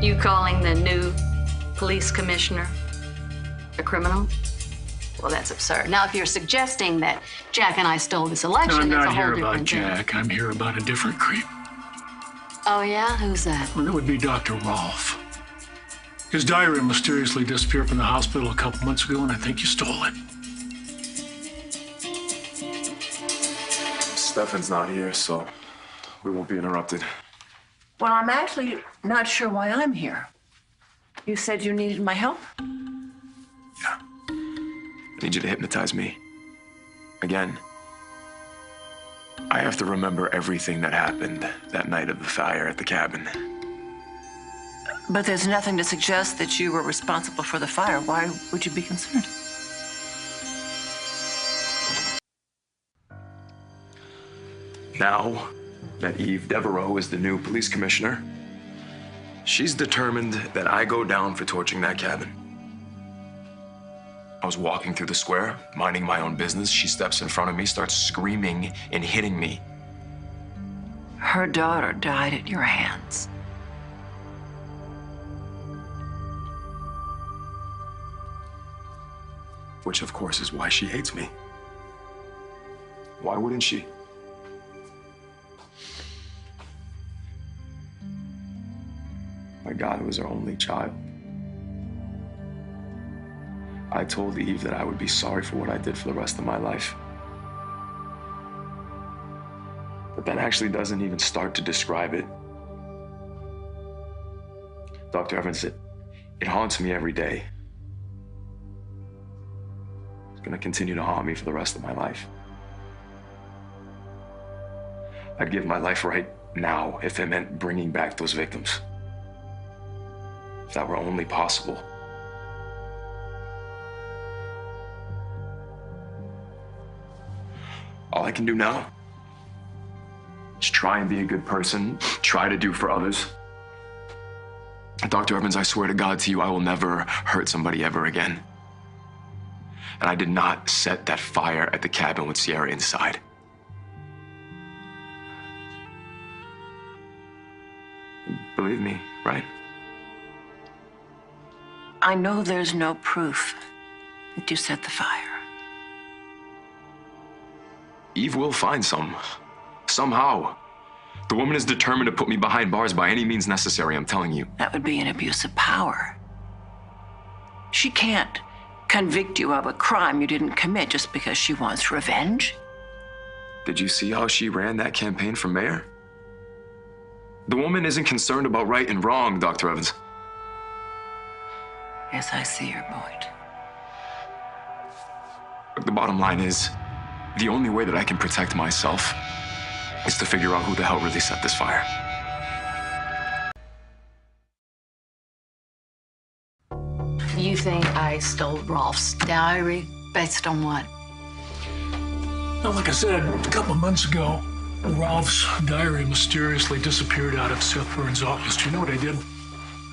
You calling the new police commissioner a criminal? Well, that's absurd. Now, if you're suggesting that Jack and I stole this election, No, I'm it's a not whole here different about thing. Jack. I'm here about a different creep. Oh, yeah? Who's that? Well, that would be Dr. Rolfe. His diary mysteriously disappeared from the hospital a couple months ago, and I think you stole it. Stefan's not here, so we won't be interrupted. Well, I'm actually not sure why I'm here. You said you needed my help? Yeah. I need you to hypnotize me. Again. I have to remember everything that happened that night of the fire at the cabin. But there's nothing to suggest that you were responsible for the fire. Why would you be concerned? Now that Eve Devereaux is the new police commissioner, she's determined that I go down for torching that cabin. I was walking through the square, minding my own business. She steps in front of me, starts screaming and hitting me. Her daughter died at your hands. Which, of course, is why she hates me. Why wouldn't she? My God, it was her only child. I told Eve that I would be sorry for what I did for the rest of my life. But that actually doesn't even start to describe it. Dr. Evans, it haunts me every day. It's gonna continue to haunt me for the rest of my life. I'd give my life right now if it meant bringing back those victims. If that were only possible. All I can do now is try and be a good person, try to do for others. Dr. Evans, I swear to God to you, I will never hurt somebody ever again. And I did not set that fire at the cabin with Sierra inside. Believe me, right? I know there's no proof that you set the fire. Eve will find some. Somehow. The woman is determined to put me behind bars by any means necessary, I'm telling you. That would be an abuse of power. She can't convict you of a crime you didn't commit just because she wants revenge. Did you see how she ran that campaign for mayor? The woman isn't concerned about right and wrong, Dr. Evans. Yes, I see your point. But the bottom line is, the only way that I can protect myself is to figure out who the hell really set this fire. You think I stole Rolfe's diary? Based on what? Well, like I said, a couple of months ago, Rolfe's diary mysteriously disappeared out of Seth Burns' office. Do you know what I did?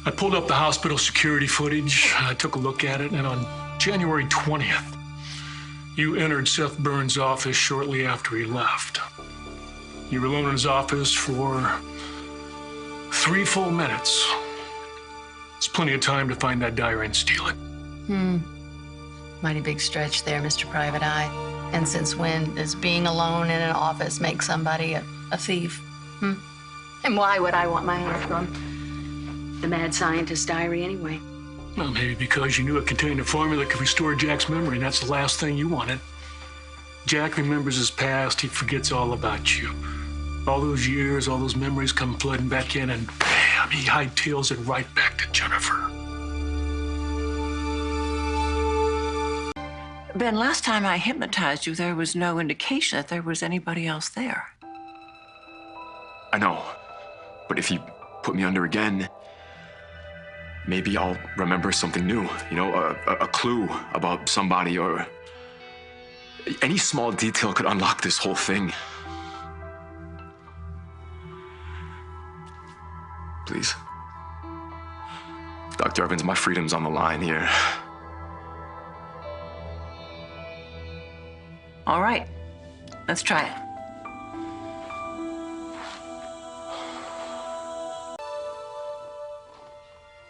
I pulled up the hospital security footage, I took a look at it, and on January 20th, you entered Seth Burns' office shortly after he left. You were alone in his office for 3 full minutes. It's plenty of time to find that diary and steal it. Mighty big stretch there, Mr. Private Eye. And since when does being alone in an office make somebody a thief? And why would I want my hands on the mad scientist's diary anyway? Well, maybe because you knew it contained a formula that could restore Jack's memory, and that's the last thing you wanted. Jack remembers his past. He forgets all about you. All those years, all those memories come flooding back in, and bam, he hightails it right back to Jennifer. Ben, last time I hypnotized you, there was no indication that there was anybody else there. I know, but if you put me under again, maybe I'll remember something new, you know, a clue about somebody, or any small detail could unlock this whole thing. Please. Dr. Evans, my freedom's on the line here. All right, let's try it.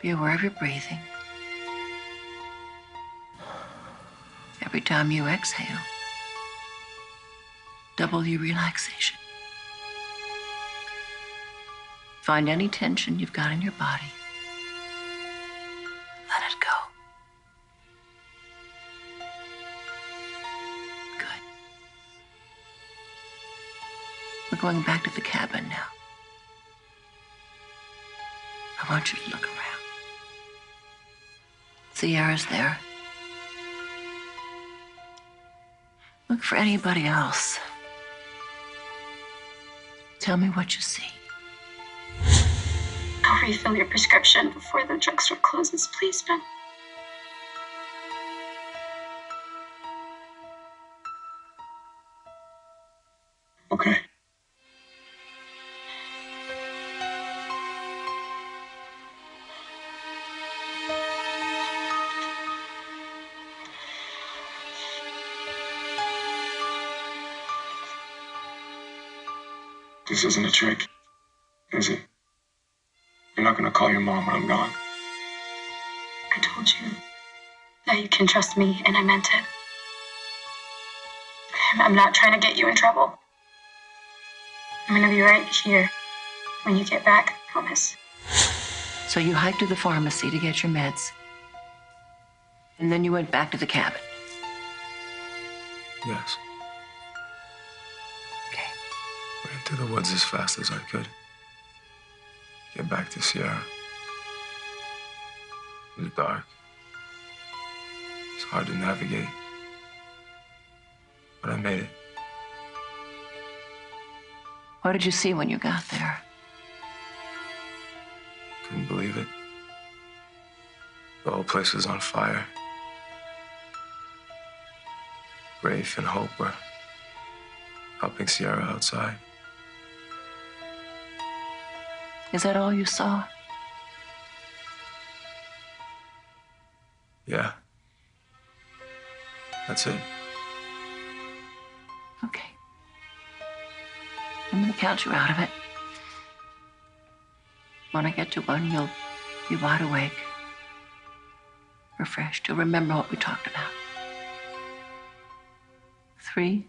Be aware of your breathing. Every time you exhale, double your relaxation. Find any tension you've got in your body. Let it go. Good. We're going back to the cabin now. I want you to look around. Sierra's there. Look for anybody else. Tell me what you see. I'll refill your prescription before the drugstore closes, please, Ben. Okay. This isn't a trick, is it? You're not gonna call your mom when I'm gone. I told you that you can trust me, and I meant it. I'm not trying to get you in trouble. I'm gonna be right here when you get back, I promise. So you hiked to the pharmacy to get your meds. And then you went back to the cabin. Yes. Okay. Ran through the woods as fast as I could. Get back to Sierra. It was dark. It's hard to navigate. But I made it. What did you see when you got there? Couldn't believe it. The whole place was on fire. Rafe and Hope were helping Sierra outside. Is that all you saw? Yeah. That's it. Okay. I'm gonna count you out of it. When I get to 1, you'll be wide awake, refreshed. You'll remember what we talked about. 3,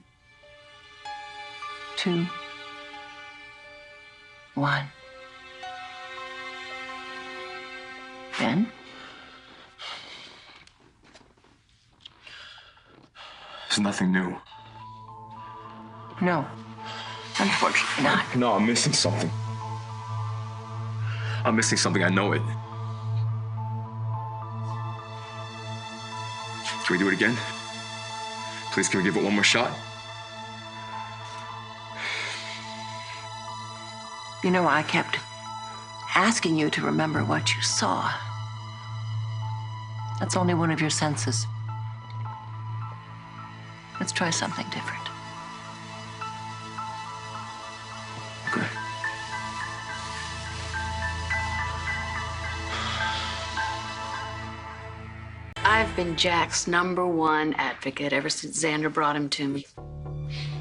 2, 1. Ben? There's nothing new. No. Unfortunately not. No, I'm missing something. I'm missing something, I know it. Can we do it again? Please, can we give it one more shot? You know, I kept asking you to remember what you saw. That's only one of your senses. Let's try something different. Okay. I've been Jack's #1 advocate ever since Xander brought him to me.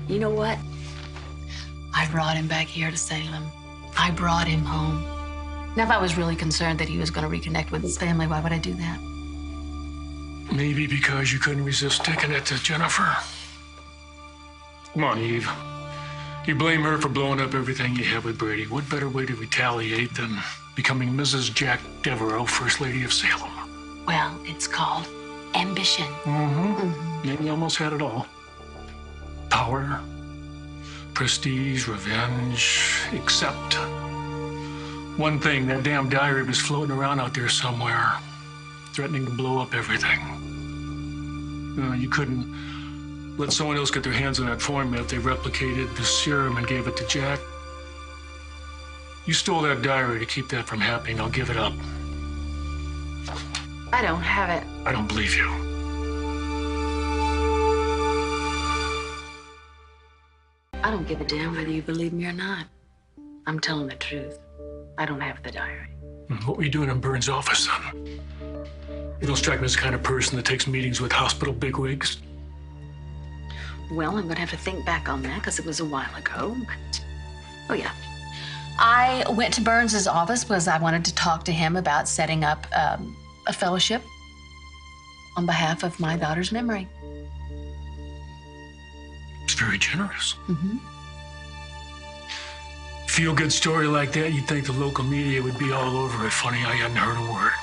You know what? I brought him back here to Salem. I brought him home. Now, if I was really concerned that he was going to reconnect with his family, why would I do that? Maybe because you couldn't resist taking it to Jennifer. Come on, Eve. You blame her for blowing up everything you had with Brady. What better way to retaliate than becoming Mrs. Jack Devereaux, First Lady of Salem? Well, it's called ambition. Yeah, you almost had it all. Power, prestige, revenge, except one thing, that damn diary was floating around out there somewhere, threatening to blow up everything. You couldn't let someone else get their hands on that formula if they replicated the serum and gave it to Jack. You stole that diary to keep that from happening. I'll give it up. I don't have it. I don't believe you. I don't give a damn whether you believe me or not. I'm telling the truth. I don't have the diary. What were you doing in Burns' office, then? You don't strike me as the kind of person that takes meetings with hospital bigwigs. Well, I'm gonna have to think back on that because it was a while ago. But, oh yeah, I went to Burns's office because I wanted to talk to him about setting up a fellowship on behalf of my daughter's memory. It's very generous. Feel-good story like that, you'd think the local media would be all over it. Funny, I hadn't heard a word.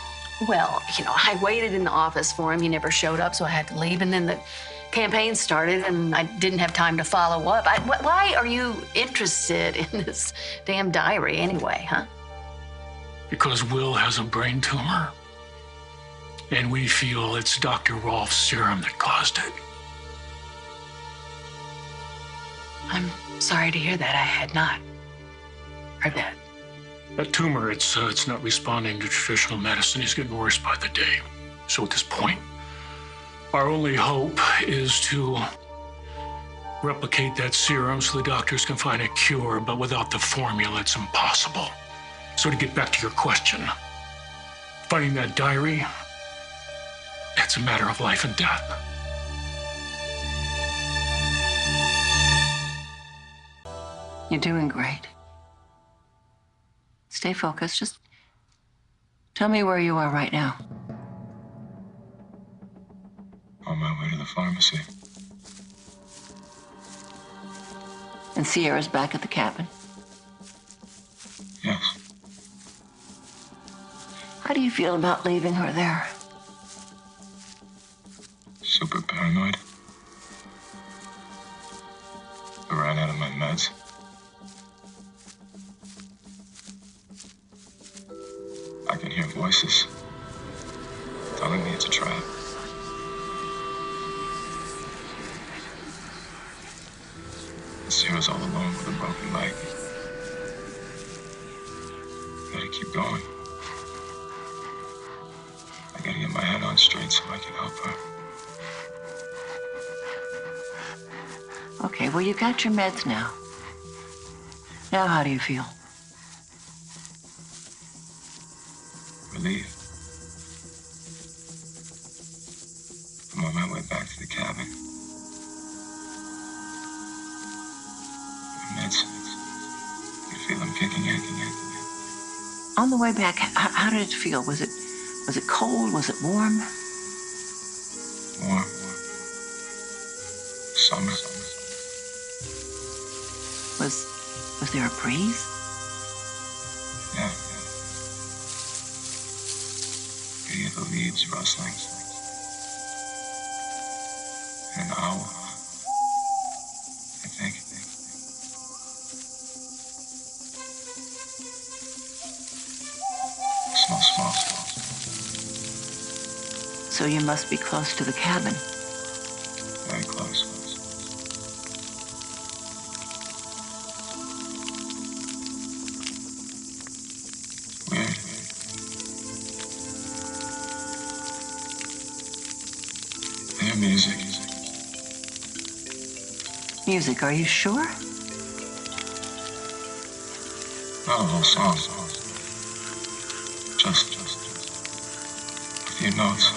Well, I waited in the office for him. He never showed up, so I had to leave. And then the campaign started, and I didn't have time to follow up. Why are you interested in this damn diary anyway, huh? Because Will has a brain tumor. And we feel it's Dr. Rolf's serum that caused it. I'm sorry to hear that. I had not heard that. That tumor, it's not responding to traditional medicine. He's getting worse by the day. So at this point, our only hope is to replicate that serum so the doctors can find a cure, but without the formula, it's impossible. So to get back to your question, finding that diary, it's a matter of life and death. You're doing great. Stay focused. Just tell me where you are right now. On my way to the pharmacy. And Sierra's back at the cabin. Yes. How do you feel about leaving her there? Super paranoid. I ran out of my meds. I can hear voices telling me it's a trap. Sierra's all alone with a broken leg. I gotta keep going. I gotta get my head on straight so I can help her. Okay, well, you got your meds now. Now, how do you feel? Relief. I'm on my way back to the cabin. My meds. I can feel them kicking in. On the way back, how did it feel? Was it cold? Was it warm? Warm. Summer. Was there a breeze? Yeah. You hear the leaves rustling. And an owl. I think. Small. So you must be close to the cabin. Very close. Weird. I hear music. Music, are you sure? Not a whole song. Just a few notes.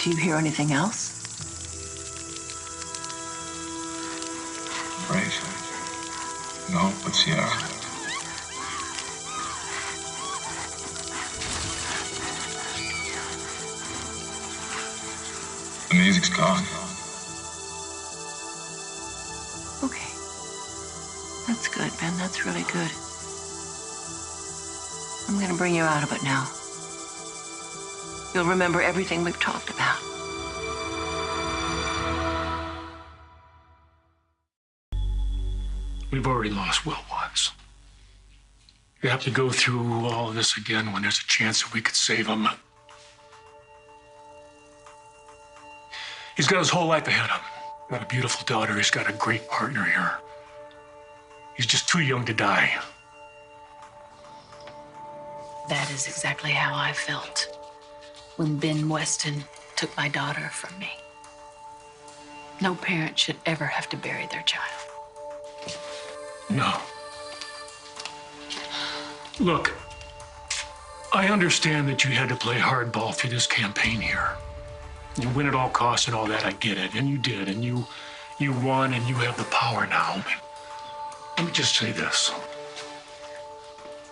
Do you hear anything else? Brave. No, but Sierra. The music's gone. Okay. That's good, Ben. That's really good. I'm gonna bring you out of it now. You'll remember everything we've talked about. We've already lost Will once. You have to go through all of this again when there's a chance that we could save him. He's got his whole life ahead of him. Got a beautiful daughter. He's got a great partner here. He's just too young to die. That is exactly how I felt when Ben Weston took my daughter from me. No parent should ever have to bury their child. No. Look, I understand that you had to play hardball through this campaign here. You win at all costs and all that, I get it. And you did, and you won, and you have the power now. Let me just say this.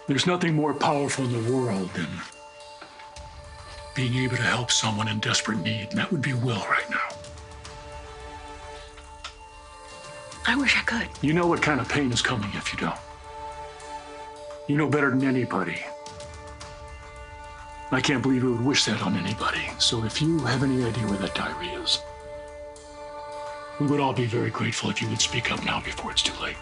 There's nothing more powerful in the world than being able to help someone in desperate need, and that would be Will right now. I wish I could. You know what kind of pain is coming if you don't. You know better than anybody. I can't believe you would wish that on anybody. So if you have any idea where that diary is, we would all be very grateful if you would speak up now before it's too late.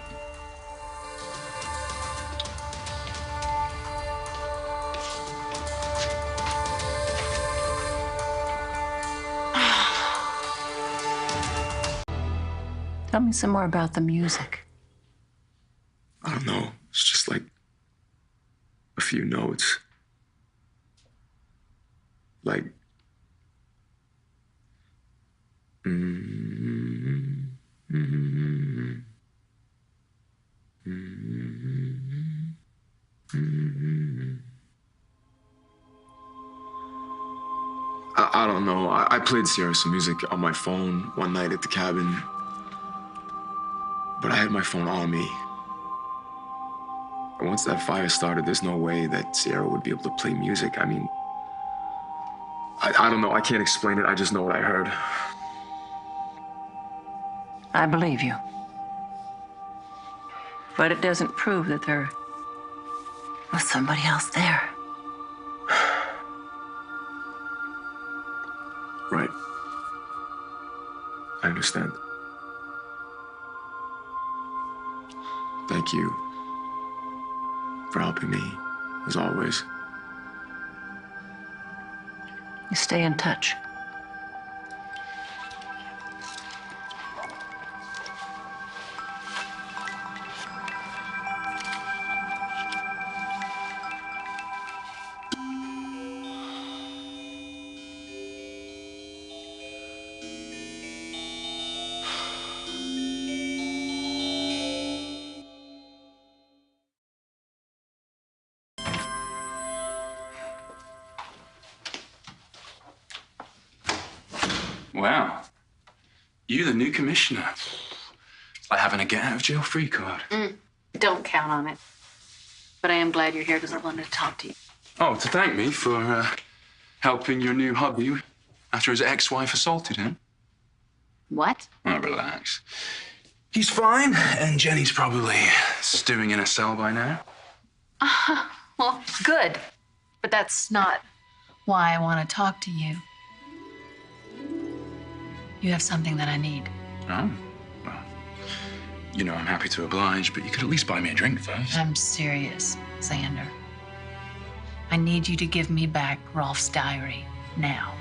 Tell me some more about the music. I don't know. It's just like a few notes. Like. I don't know. I played Sierra some music on my phone one night at the cabin. But I had my phone on me. And once that fire started, there's no way that Sierra would be able to play music. I mean, I don't know. I can't explain it. I just know what I heard. I believe you. But it doesn't prove that there was somebody else there. Right. I understand. Thank you for helping me, as always. You stay in touch. Wow. You the new commissioner. It's like having a get-out-of-jail-free card. Don't count on it. But I am glad you're here because I wanted to talk to you. Oh, to thank me for helping your new hubby after his ex-wife assaulted him? What? Oh, relax. He's fine, and Jenny's probably stewing in a cell by now. Well, good. But that's not why I want to talk to you. You have something that I need. Oh, well, you know I'm happy to oblige, but you could at least buy me a drink first. I'm serious, Xander. I need you to give me back Rolf's diary now.